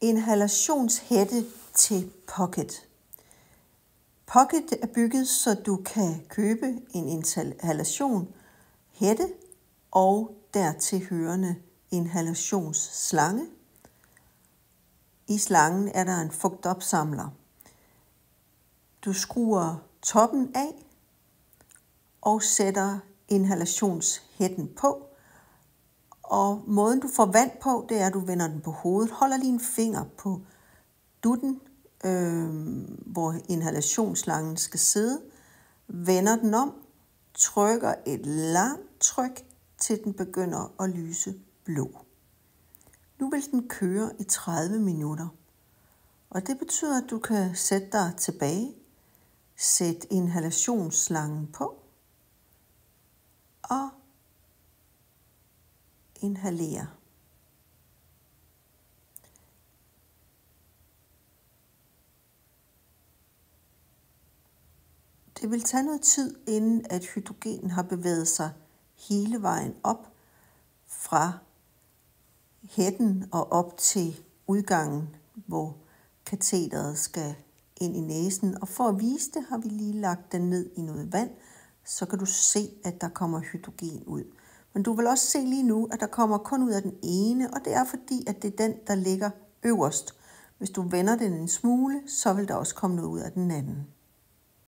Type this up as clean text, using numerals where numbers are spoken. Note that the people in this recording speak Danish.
Inhalationshætte til Pocket. Pocket er bygget, så du kan købe en inhalationshætte og dertil hørende inhalationsslange. I slangen er der en fugtopsamler. Du skruer toppen af og sætter inhalationshætten på. Og måden du får vand på, det er, at du vender den på hovedet. Holder lige en finger på dutten, hvor inhalationsslangen skal sidde. Vender den om, trykker et langt tryk, til den begynder at lyse blå. Nu vil den køre i 30 minutter. Og det betyder, at du kan sætte dig tilbage, sæt inhalationsslangen på og inhalere. Det vil tage noget tid, inden at hydrogenen har bevæget sig hele vejen op fra hætten og op til udgangen, hvor katederet skal ind i næsen. Og for at vise det, har vi lige lagt den ned i noget vand, så kan du se, at der kommer hydrogen ud. Men du vil også se lige nu, at der kommer kun ud af den ene, og det er fordi, at det er den, der ligger øverst. Hvis du vender den en smule, så vil der også komme noget ud af den anden.